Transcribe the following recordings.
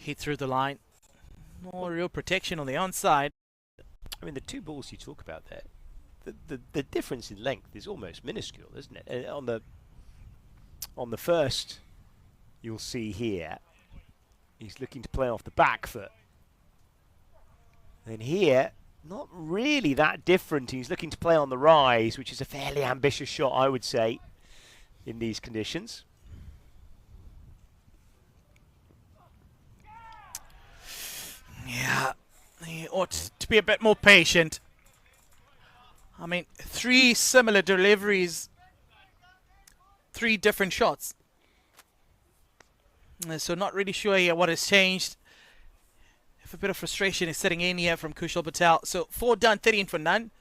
hit through the line. No real protection on the onside. I mean, the two balls you talk about there, the difference in length is almost minuscule, isn't it? And on the first, you'll see here, he's looking to play off the back foot. And here, not really that different. He's looking to play on the rise, which is a fairly ambitious shot, I would say, in these conditions. Yeah, he ought to be a bit more patient. I mean, 3 similar deliveries, 3 different shots. So not really sure here what has changed. If a bit of frustration is setting in here from Kushal Patel. So 4 done, 13 for none.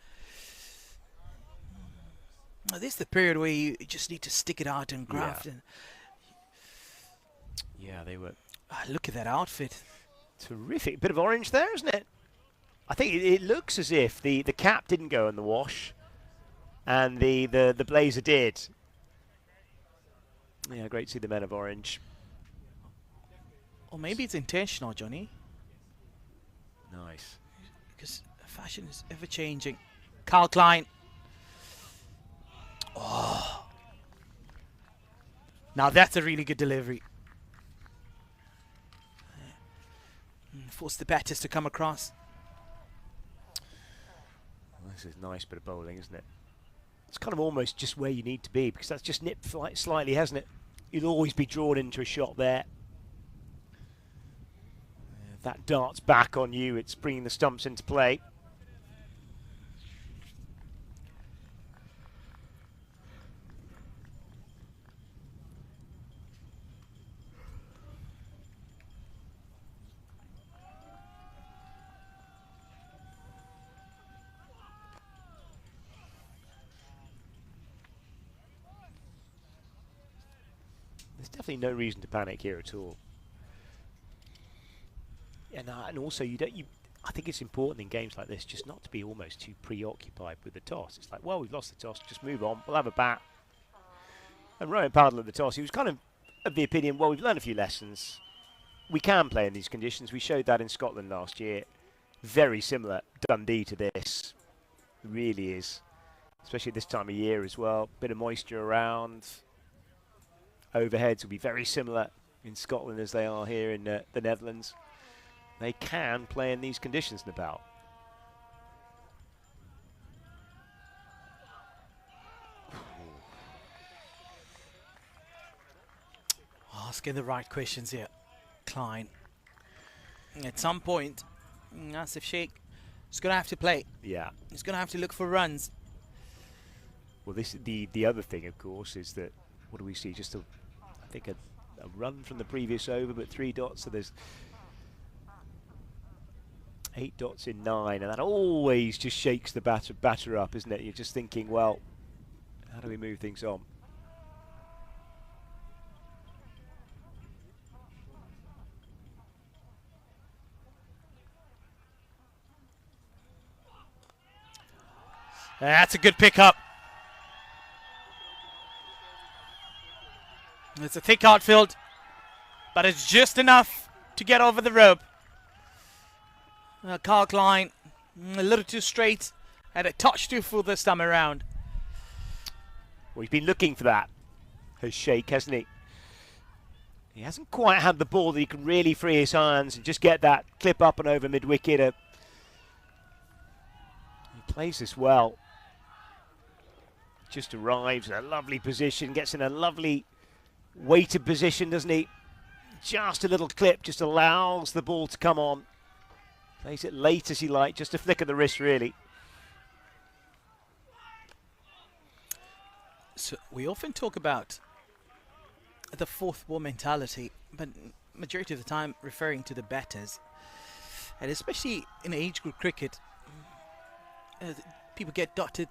This is the period where you just need to stick it out and graft. Yeah, they were. Look at that outfit. Terrific. Bit of orange there, isn't it? I think it looks as if the cap didn't go in the wash and the blazer did. Yeah, great to see the men of orange. Or maybe it's intentional, Johnny. Nice. Because fashion is ever changing. Carl Klein. Oh. Now that's a really good delivery. Force the batters to come across. This is a nice bit of bowling, isn't it? It's kind of almost just where you need to be, because that's just nipped slightly, hasn't it? You'll always be drawn into a shot there. That darts back on you, it's bringing the stumps into play. There's definitely no reason to panic here at all. And also, I think it's important in games like this just not to be almost too preoccupied with the toss. It's like, well, we've lost the toss, just move on, we'll have a bat. And Rowan Paddle at the toss, he was kind of the opinion, well, we've learned a few lessons. We can play in these conditions. We showed that in Scotland last year. Very similar Dundee to this. It really is. Especially this time of year as well. Bit of moisture around. Overheads will be very similar in Scotland as they are here in the Netherlands. They can play in these conditions, Nepal. Asking the right questions here, Klein. At some point, Asif Sheikh is going to have to play. Yeah. He's going to have to look for runs. Well, this is the other thing, of course, is that, what do we see? Just I think a run from the previous over, but 3 dots, so there's 8 dots in 9, and that always just shakes the batter up, isn't it? You're just thinking, well, how do we move things on? That's a good pickup. It's a thick outfield, but it's just enough to get over the rope. Carl Klein, a little too straight, and a touch too full this time around. Well, he's been looking for that, has Sheikh, hasn't he? He hasn't quite had the ball that he can really free his hands and just get that clip up and over mid-wicket. He plays this well. Just arrives in a lovely position, gets in a lovely weighted position, doesn't he? Just a little clip, just allows the ball to come on. Plays it late as he likes, just a flick of the wrist, really. So we often talk about the 4th ball mentality, but majority of the time referring to the batters. And especially in age group cricket, people get dotted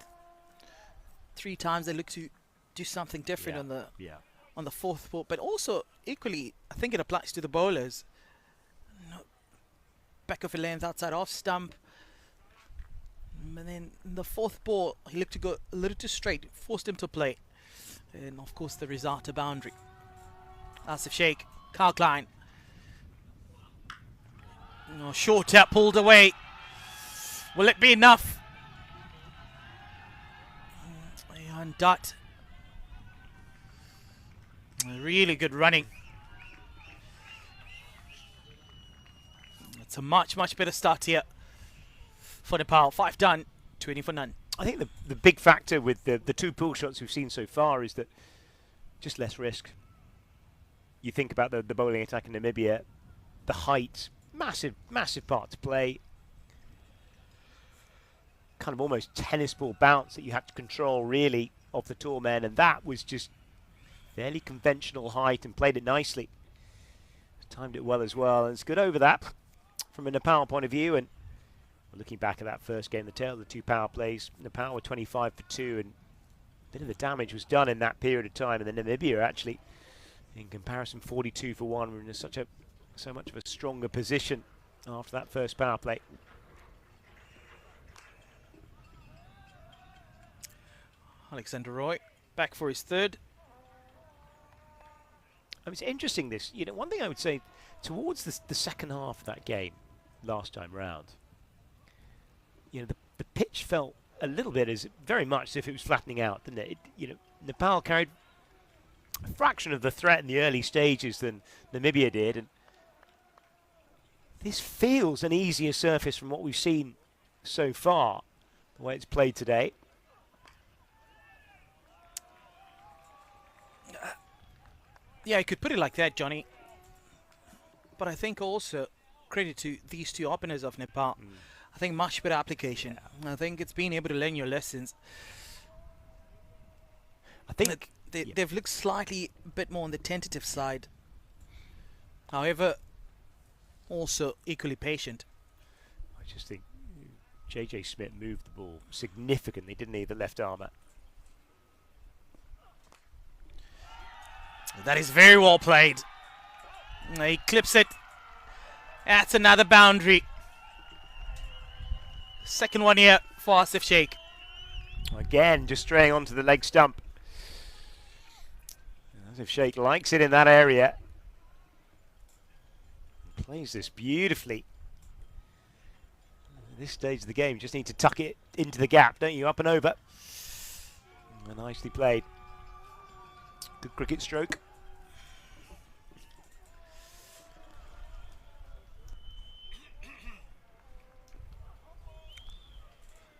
3 times. They look to do something different on the 4th ball. But also, equally, I think it applies to the bowlers. Back of a length, outside off stump. And then in the 4th ball, he looked to go a little too straight, forced him to play. And of course, the result, a boundary. Asif Sheikh, Carl Klein. Oh, short tap pulled away. Will it be enough? And Dutt. Really good running. It's a much better start here for Nepal. 5 done, 20 for none. I think the big factor with the two pull shots we've seen so far is that just less risk. You think about the bowling attack in Namibia, the height, massive part to play. Kind of almost tennis ball bounce that you had to control really of the tall men, and that was just fairly conventional height and played it nicely. Timed it well as well, and it's good over that from a Nepal point of view. And looking back at that first game, the tail of the two power plays, Nepal were 25 for 2, and a bit of the damage was done in that period of time. And then Namibia actually, in comparison, 42 for 1, were in so much of a stronger position after that first power play. Alexander Roy back for his third. It's interesting this. One thing I would say towards the second half of that game last time round, the pitch felt a little bit very much as if it was flattening out, didn't it? Nepal carried a fraction of the threat in the early stages than Namibia did, and this feels an easier surface from what we've seen so far, the way it's played today. Yeah, you could put it like that, Johnny. But I think also credit to these two openers of Nepal. I think much better application. Yeah. I think it's being able to learn your lessons. I think they've looked slightly a bit more on the tentative side. However, also equally patient. I just think JJ Smith moved the ball significantly, didn't he, the left armour? That is very well played. He clips it. That's another boundary. Second one here for Asif Sheikh. Again, just straying onto the leg stump. Asif Sheikh likes it in that area. Plays this beautifully. At this stage of the game, you just need to tuck it into the gap, don't you? Up and over. And nicely played. Good cricket stroke.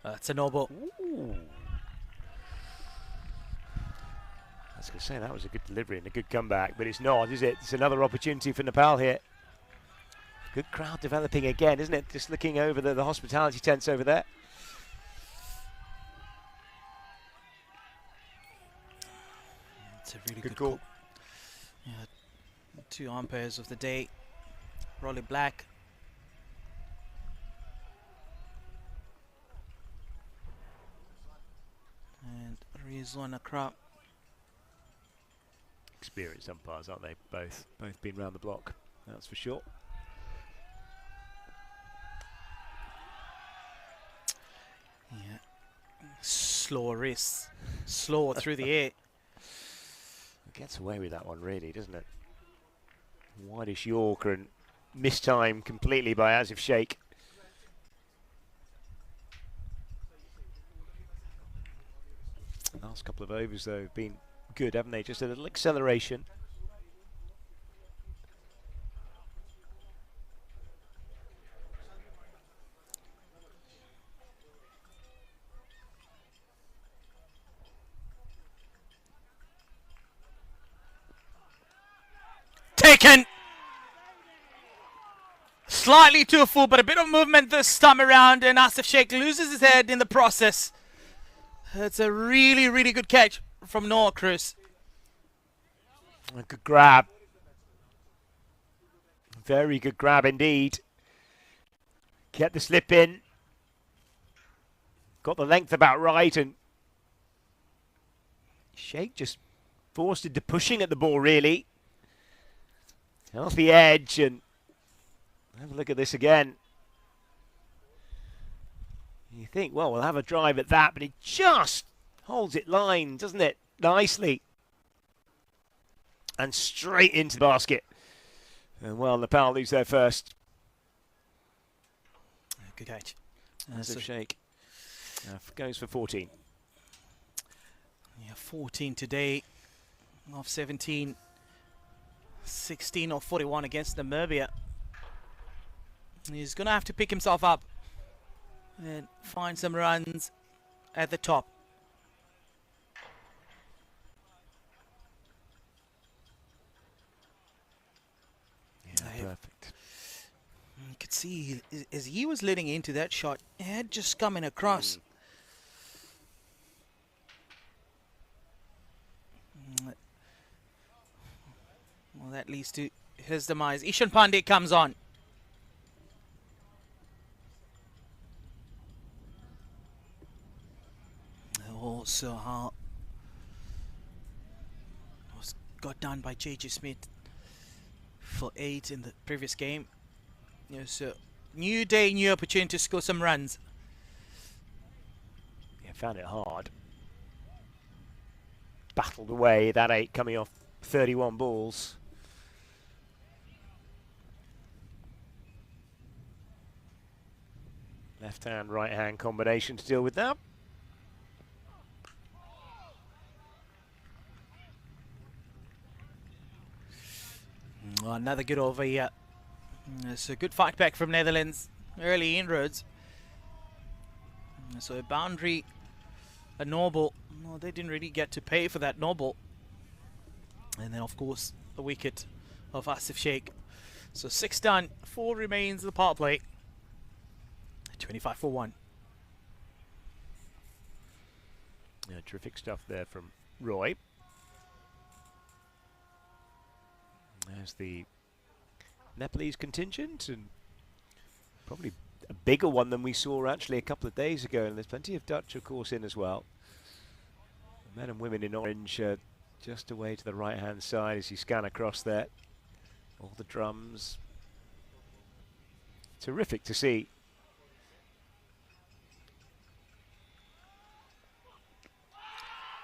That's a no ball. Ooh. I was going to say that was a good delivery and a good comeback, but it's not, is it? It's another opportunity for Nepal here. Good crowd developing again, isn't it? Just looking over the hospitality tents over there. It's a really good call. Yeah, two umpires of the day. Rolly Black. And Rizwan Akram. Experienced umpires, aren't they? Both been round the block, that's for sure. Yeah. Slower wrists. Slower through the air. Gets away with that one, really, doesn't it? Wideish Yorker and mistime completely by Asif Sheikh. Last couple of overs, though, have been good, haven't they? Just a little acceleration. Taken! Slightly too full, but a bit of movement this time around, and Asif Sheikh loses his head in the process. It's a really good catch from Noah Cruz. A good grab. Very good grab indeed. Get the slip in. Got the length about right, and Sheikh just forced into pushing at the ball, really. Off the edge, and have a look at this again. You think, well, we'll have a drive at that, but it just holds it line, doesn't it? Nicely. And straight into the basket. And well, Nepal lose their first. good catch. So shake. Goes for 14. Yeah, 14 today of 17. 16 or 41 against Namibia. He's going to have to pick himself up and find some runs at the top. Yeah, perfect. You could see as he was letting into that shot, it had just coming across. Well, that leads to his demise. Ishan Pandey comes on. Also, how was got done by J.J. Smith for 8 in the previous game. So new day, new opportunity to score some runs. Yeah, found it hard. Battled away, that 8 coming off 31 balls. Left hand, right hand combination to deal with that. Another good over here. It's a good fight back from Netherlands. Early inroads. So a boundary, a no ball. No, they didn't really get to pay for that no ball. And then, of course, the wicket of Asif Sheikh. So 6 done, 4 remains in the power play. 25 for 1. Yeah, terrific stuff there from Roy. There's the Nepalese contingent, and probably a bigger one than we saw actually a couple of days ago. And there's plenty of Dutch, of course, in as well. The men and women in orange just away to the right-hand side as you scan across there. All the drums. Terrific to see.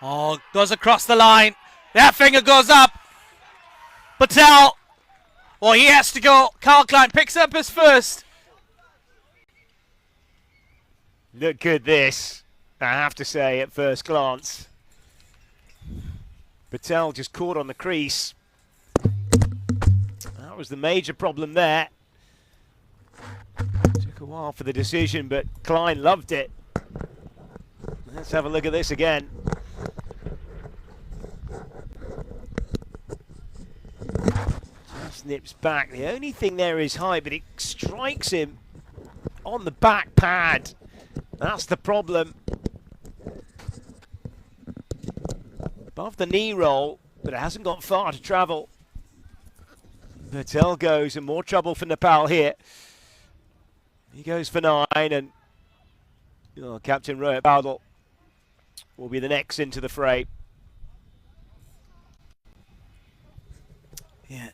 Oh, goes across the line. That finger goes up. Patel. Well, he has to go. Carl Klein picks up his first. Look good this, I have to say, at first glance. Patel just caught on the crease. That was the major problem there. Took a while for the decision, but Klein loved it. Let's have a look at this again. Just nips back. The only thing there is high, but it strikes him on the back pad. That's the problem. Above the knee roll, but it hasn't got far to travel. Patel goes, and more trouble for Nepal here. He goes for 9, and Captain Rohit Bowdle will be the next into the fray. Yeah,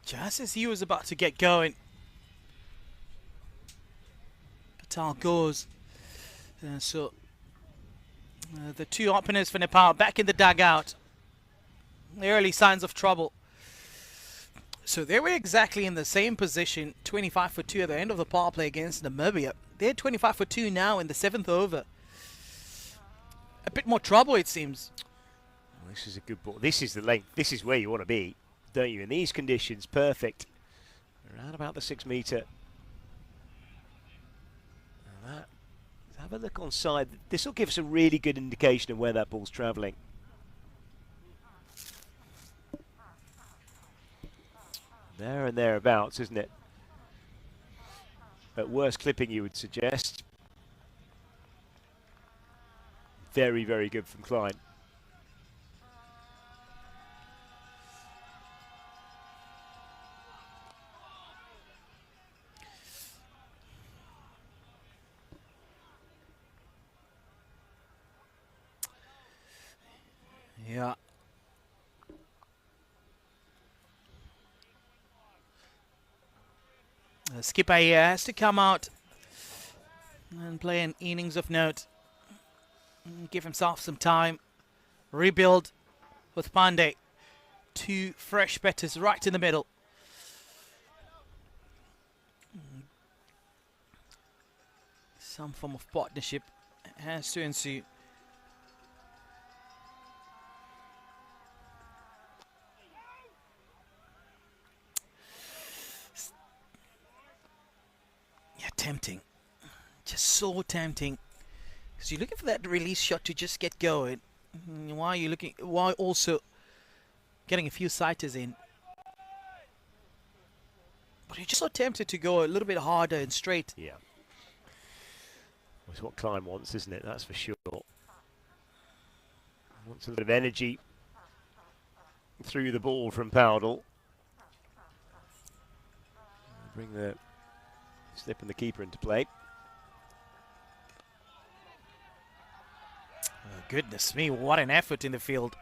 just as he was about to get going, Patel goes. So the 2 openers for Nepal back in the dugout. The early signs of trouble. So they were exactly in the same position, 25 for 2 at the end of the power play against Namibia. They're 25 for 2 now in the 7th over. A bit more trouble, it seems. Well, this is a good ball. This is the length. This is where you want to be, don't you? In these conditions, perfect. Around about the 6 metre. And that. Have a look on side. This will give us a really good indication of where that ball's travelling. There and thereabouts, isn't it? At worst clipping, you would suggest. Very, very good from Klein. Yeah. The skipper here has to come out and play an innings of note. Give himself some time. Rebuild with Pandey. 2 fresh batters right in the middle. Some form of partnership has to ensue. Yeah, tempting. Just so tempting. Because you're looking for that release shot to just get going. Why are you looking? Why also getting a few sighters in? But you're just so tempted to go a little bit harder and straight. Yeah. That's what Klein wants, isn't it? That's for sure. Wants a bit of energy through the ball from Powdell. Bring the slip and the keeper into play. Oh, goodness me, what an effort in the field.